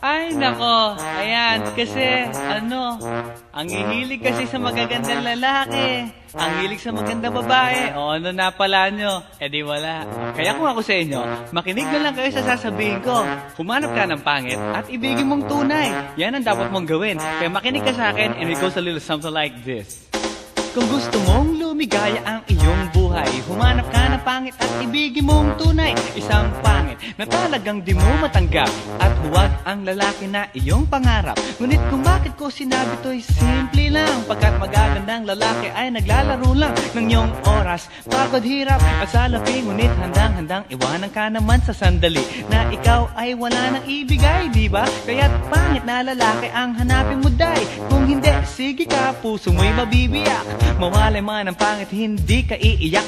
Ay, nako. Ayan, kasi, ang hihilig kasi sa magagandang lalaki. Ang hilig sa magandang babae. O, ano na pala nyo? Eh di wala. Kaya kung ako sa inyo, makinig na lang kayo sa sasabihin ko. Humanap ka ng pangit at ibigin mong tunay. Yan ang dapat mong gawin. Kaya makinig ka sa akin and it goes a little something like this. Kung gusto mong lumigaya ang iyong buhay, humanap ka ng pangit at ibigin mong tunay. Isang pangit na talagang di mo matanggap, at huwag ang lalaki na iyong pangarap. Ngunit kung bakit ko sinabi to'y simple lang, pagkat magagandang lalaki ay naglalaro lang ng iyong oras, pagod, hirap at salapi. Ngunit handang-handang iwanan ka naman sa sandali na ikaw ay wala nang ibigay, diba? Kaya't pangit na lalaki ang hanapin mo, day. Kung hindi, sige ka, puso mo'y mabibiyak. Mawalay man ang pangit, hindi ka iiyak.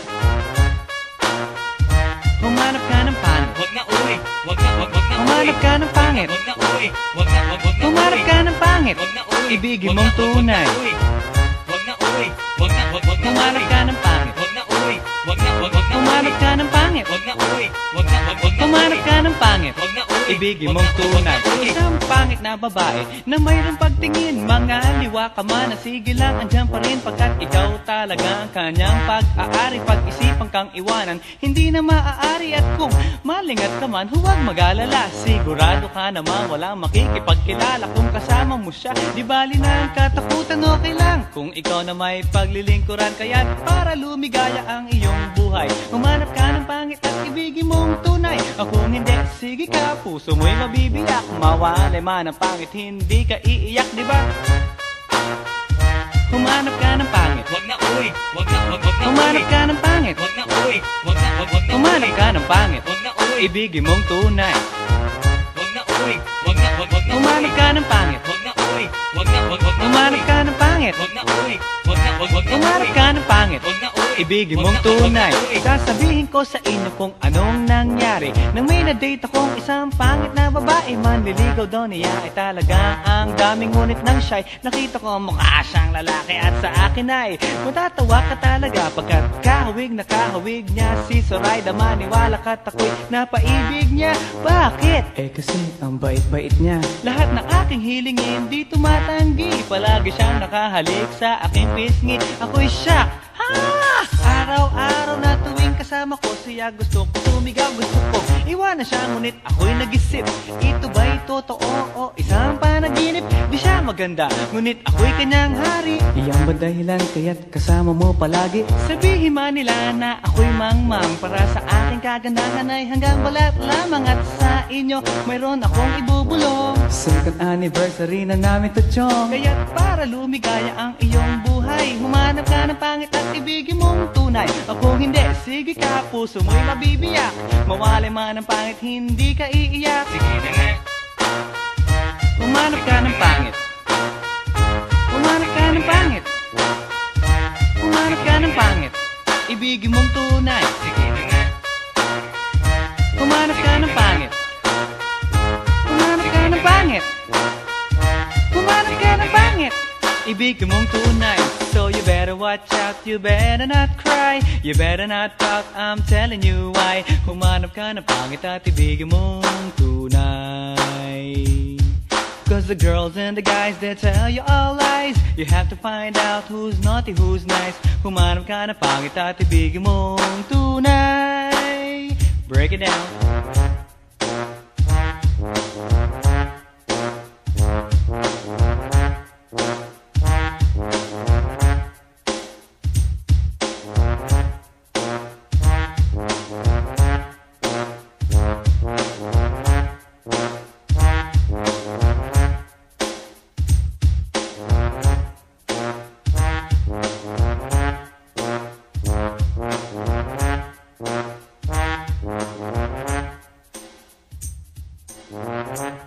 Humanap ka ng pangit. Wag na uwi. Wag na Humanap ka ng pangit. Wag na uwi. Wag na Humanap ka ng pangit. Wag na uwi. Ibigin mong tunay. Wag na uwi. Wag na Humanap ka ng pangit. Wag na uwi. Wag na Humanap ka ng pangit. Wag na uwi. Wag na Humanap ka ng pangit. Wag na uwi. Ibigin mong tunay. Isang pangit na babae na mayroong pagtingin, mga liwa ka man, sige lang, andyan pa rin, pagkat ikaw talaga ang kanyang pag-aari. Pag-isipan kang iwanan, hindi na maaari. At kung malingat ka man, huwag mag-alala. Sigurado ka naman walang makikipagkilala kung kasama mo siya. Di bali na ang katakutan, okay lang kung ikaw na may paglilingkuran. Kaya't para lumigaya ang iyong buhay, humanap ka ng pangit at ibigin mong tunay. Kung hindi, sige ka, puso mo'y mabibiyak. Mawalay man ang pangit, hindi ka iiyak, di ba? Humanap ka ng pangit. Wag na uwi. Wag na Humanap ka ng pangit. Wag na uwi. Wag na Humanap ka ng pangit. Wag na uwi. Ibigin mong tunay. Wag na uwi. Wag na Humanap ka ng pangit. Wag na uwi. Wag na Humanap ka ng pangit. Wag na uwi. Wag na Humanap ka ng pangit. Wag na uwi. Ibigin mong tunay. Sasabihin ko sa inyo kung anong nangyari nang may na-date akong isang pangit na babae. Manliligaw daw niya ay talaga ang daming, ngunit nang shy, nakita ko mukha siyang lalaki at sa akin ay matatawa ka talaga, pagkat kahawig na kahawig niya si Zoraida. Maniwala ka't ako'y napaibig niya. Bakit? Eh kasi ang bait-bait niya. Lahat ng aking hilingin di tumatanggi, palagi siyang nakahalik sa aking pisngi. Ako'y shock. Araw-araw na tuwing kasama ko siya, gusto ko sumigaw, gusto ko iwanan siya, ngunit ako'y nag-isip, ito ba'y totoo o isang panaginip? Di siya maganda, ngunit ako'y kanyang hari. Iyan ba dahilan kaya't kasama mo palagi? Sabihin man nila na ako'y mangmang, para sa aking kagandahan ay hanggang balat lamang. At sa inyo mayroon akong ibubulong, second anniversary na namin to, chong. Kaya't para lumigaya ang iyong buhay, humanap ka ng pangit at ibigin mong tunay. Kung hindi, sige ka, puso mo'y mabibiyak. Mawalay man ang pangit, hindi ka iiyak. Sige na nga. Humanap ka ng pangit. Humanap ka ng pangit. Humanap ka ng pangit. Ibigin mong tunay. Sige na nga. Humanap ka ng pangit. Humanap ka ng pangit. Humanap ka ng pangit. Ibigin mong tunay. So you better watch out, you better not cry, you better not talk, I'm telling you why. Humanap ka ng pangit at ibigin mong tunay. Cause the girls and the guys, they tell you all lies. You have to find out who's naughty, who's nice. Humanap ka ng pangit at ibigin mong tunay. Break it down. Thank you.